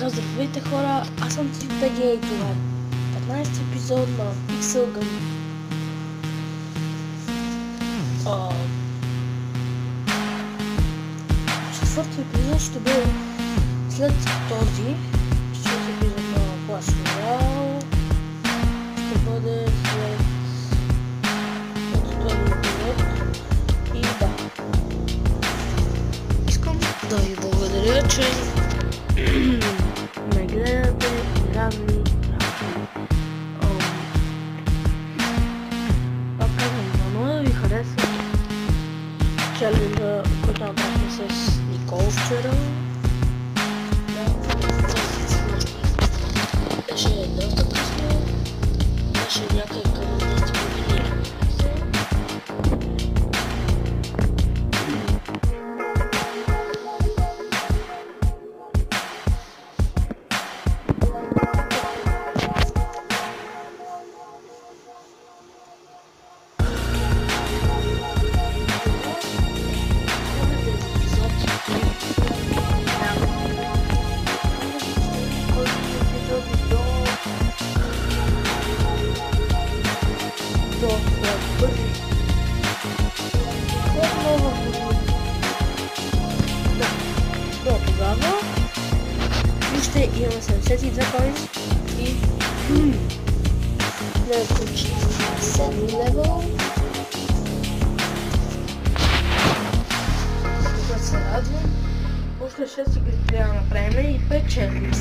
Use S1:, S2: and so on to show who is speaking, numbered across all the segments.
S1: така, здравейте хора, аз съм CPG и това е 15 епизод на Pixel Gun. Четвърти епизод ще бъде след този. Четвърти епизод на Clash Royale ще бъде след този епизод. И да, искам да ви благодаря, че ме гледате и разни. Пак казвам, дано да ви хареса челенджа, който направихме с Никол вчера. Беше доста късно, беше някъде към 10 години. До тогава ще имаме 72 коинс и да включим 7 левел. Тук се радвам. Още 6 игри трябва да направим и печелим.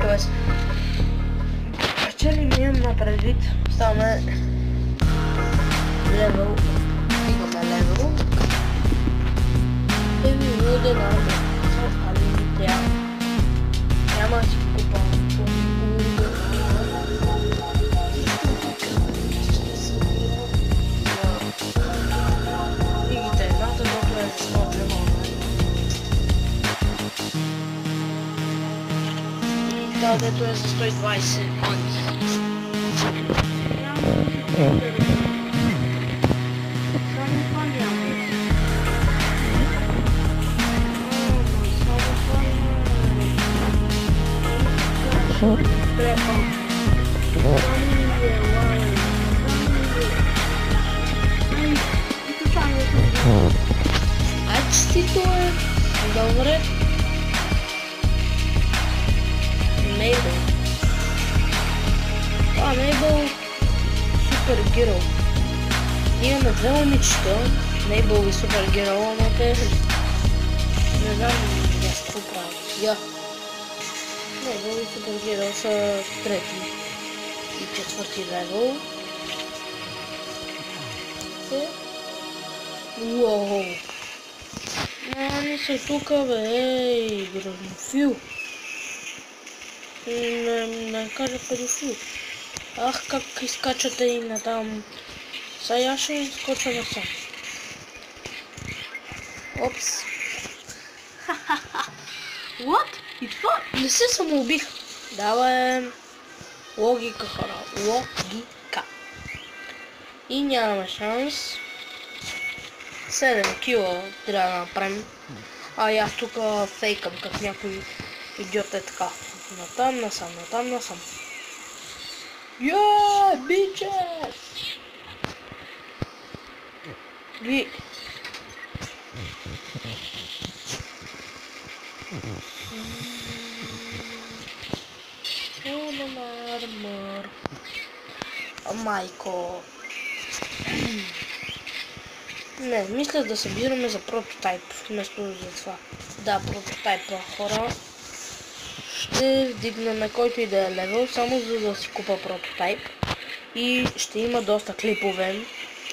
S1: Тоест, печелим имам на предвид, ставаме левел, стигаме левел. Луден армия, али не трябва. Няма да си купам луден лигите едната, докато е за 100 лева. Да, дето е за 120 кони. Ачтито е добре. Мейбъл. Това Мейбъл супергерой. Имаме две момичета, Мейбъл и супергерой, но те не знам какво правят. Я. Мейбъл и супергерой са трети и четвърти левел. Уоу! Они са тука, бе, ей, грознофил. Не кажа педофил. Ах, как изкачате и натам. Сега ще изкоча насам. Опс. What? И това? Не се самоубих. Давай. Логика, хора. Логика. И нямаме шанс. 7 кила трябва да направим. А аз тук фейкам, как някой идиот е така. Натам, насам, натам, насам. Yeah, bitches! Ви. Майко. Не, мисля да събираме за прототайп, вместо за това. Да, прототайпа, хора. Ще вдигнаме който и да е левел, само за да си купа прототайп. И ще има доста клипове.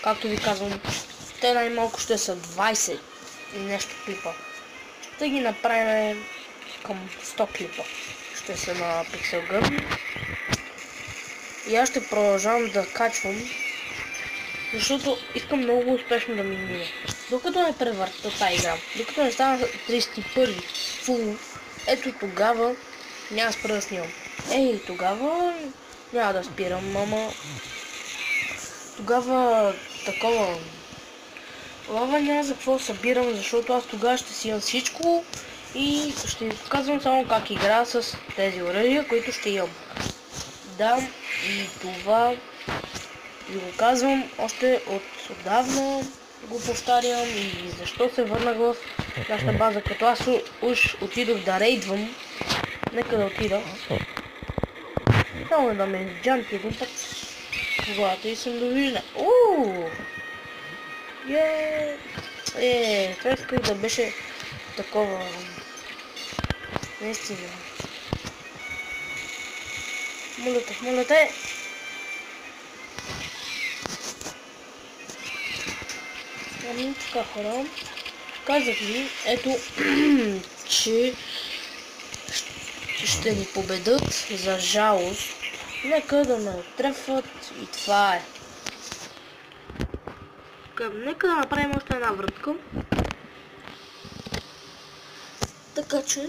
S1: Както ви казвам, те най-малко ще са 20 и нещо клипа. Ще ги направим към 100 клипа. Ще са на Pixel Gun. И аз ще продължавам да качвам, защото искам много успешно да ми мине. Докато не превърта тази игра, докато не стана 31 фул, ето тогава няма спра да снимам. Ей, тогава няма да спирам, мама. Тогава такова Лава няма за какво събирам, защото аз тогава ще си имам всичко И ще ви показвам само как игра с тези оръжия, които ще имам. Да, и това ви го казвам още отдавна, го повтарям и защо се върнах в нашата база, като аз уж отидох да рейдвам. Нека да отида. Само да ме изджанти един път в главата и съм довижда. Това исках да беше такова. Наистина. Моля те! Ами така хора. Казах ви, ето, че ще ни победат, за жалост. Нека да ме трефат и това е. Нека да направим още една вратка. Така че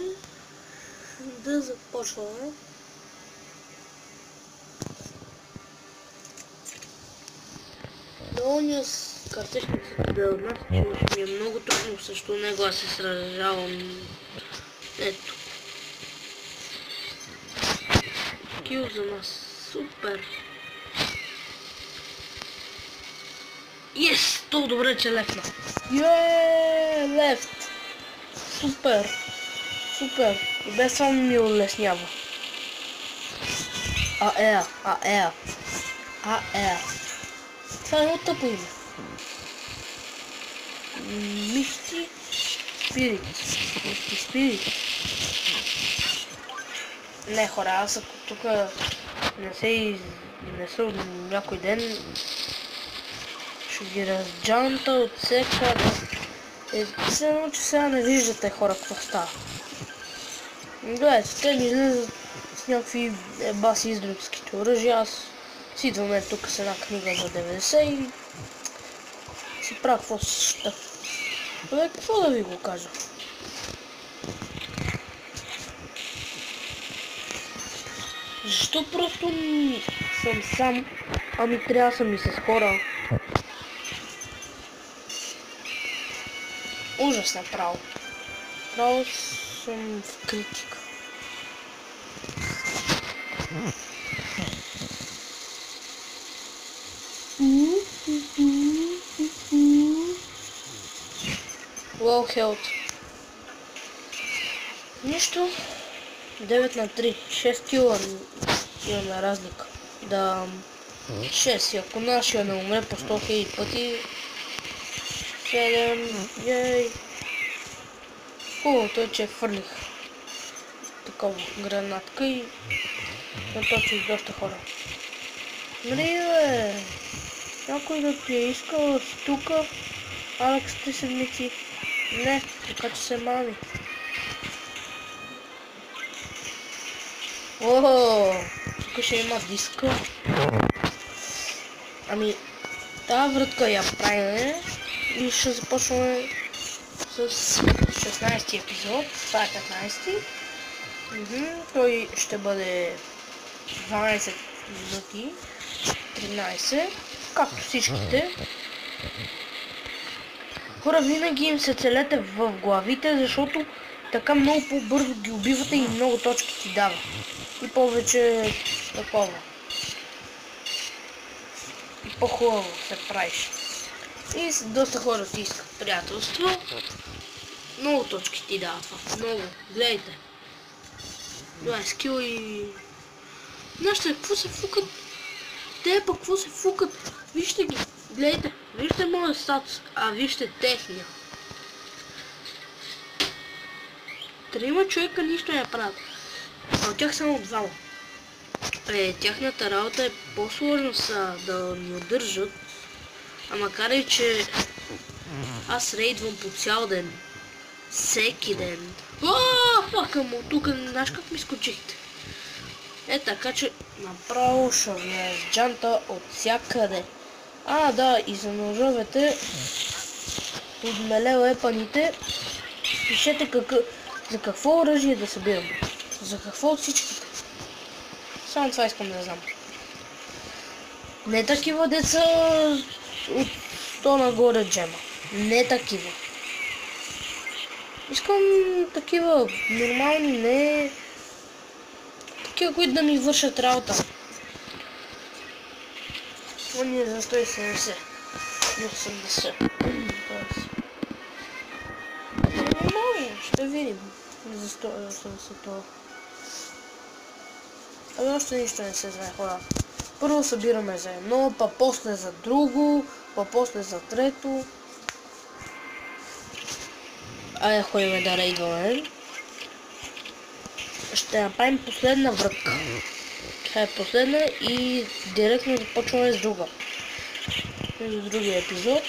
S1: да започваме. Долния с картечницата да отнася, че ми е много трудно също него, аз се сражавам. Ето. Кил за нас. Супер. Yes! То добре, че лефна. Лефт. Супер. И без само ми улеснява. Това е много тъпо име. Мисти Спирит. Не хора, аз ако тук не се изнеса някой ден, ще ги разджанта от всекъде. Все едно, че сега не виждате хора какво става. Гледайте, те ми излизат с някакви баси издръбските оръжия, аз си идваме тук с една книга за 90 и си правя какво ще. Какво да ви го кажа? Защо просто съм сам, ами трябва да съм и с хора? Ужас направо. Право съм в критика. Low health. Нищо. 9 на 3. 6 кила имаме разлика. Да. 6. Ако нашия не умре по 100 000 пъти. 7. Ей. Хубавото е, че фърлих такова гранатка и наточих доста хора. Нали бе, някой да ти е искал си тука, Алекс 3 седмици. Не, така че се мами. Тук ще има диска. Ами, тази вратка я правим и ще започваме с 16-ти епизод. Това е 15-ти. Той ще бъде 12 минути, 13, както всичките. Хора, винаги им се целете в главите, защото така много по-бързо ги убивате и много точки ти дава. И повече такова. И по-хубаво се правиш. И доста хора ти искат приятелство. Много точки ти дава това. Много. Гледайте. Това е скил и... Знаете, какво се фукат? Те пък какво се фукат? Вижте ги. Гледайте. Вижте моят статус. А вижте техния. 3 човека нищо не правят. А от тях само 2. Тяхната работа е по-сложна са да ни удържат. А макар и че аз рейдвам по цял ден. Всеки ден. Фака му, тук знаеш как ми скочихте. Така че направо ще ви е с джанта от всякъде. Да, и за ножовете под меле епаните пишете за какво оръжие да събирам. За какво от всичките. Само това искам да знам. Не такива деца от 100 нагоре джема. Не такива. Искам такива нормални, не такива, които да ми вършат работа. Он е за 170. Не 80. Нормално, ще видим. За 180 това. Ами още нищо не се знае, хора. Първо събираме за едно, па после за друго, па после за трето. Айде ходим да рейдваме. Ще направим последна врътка. Това е последна и директно започваме с друга. За другия епизод.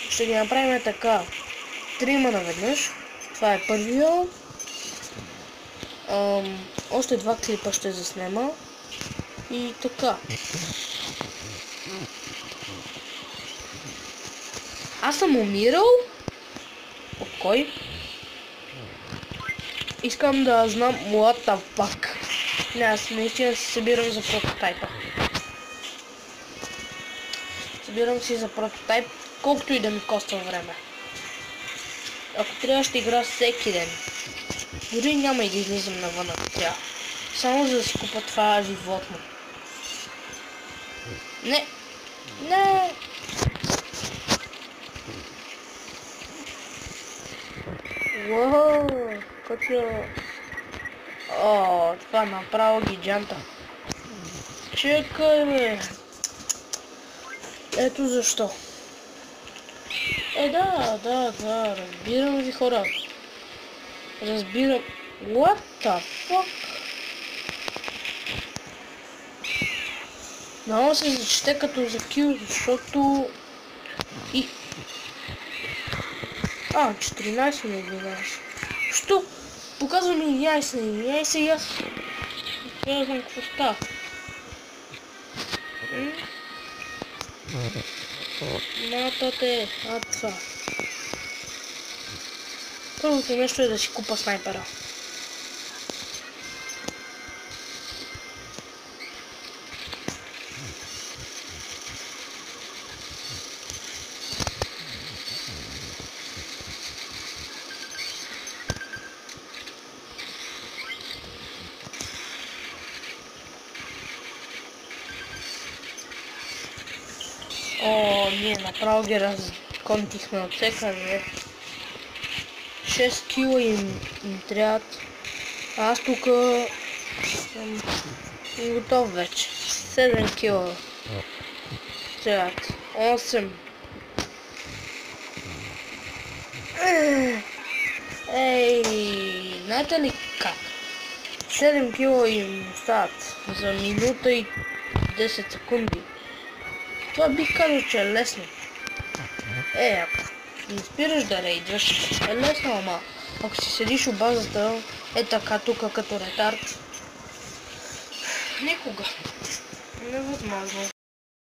S1: Ще ги направим така. 3 наведнъж. Това е първия. Още 2 клипа ще заснема. И така. Аз съм умирал. От кой? Искам да знам what the fuck. Не, аз наистина се събирам за прототайпа. Събирам си за прототайп, колкото и да ми коства време. Ако трябва ще игра всеки ден. Дори няма и да излизам навън, ако трябва. Само за да си купа това животно. Не! Не! Уау! Качо! О, това направо гиганта. Чекай, бе! Ето защо. Да, разбирам ви, хора. Разбирам. What the fuck? Много се зачете като за кил, защото... И... 14 на 11. Що? Показва ми 11 на 11 и аз... Не знам какво става. Матате, това. Първото нещо е да си купа снайпера. О, ние направо ги разконтихме от всекъде. 6 кила им трябват. Аз тук съм готов вече. 7 кила трябват. 8. Ей, знаете ли как? 7 кила им остават за минута и 10 секунди. Това бих казал, че е лесно. Ако не спираш да рейдваш, е лесно, ама ако си седиш у базата, е така тук като ретард, никога. Невъзможно.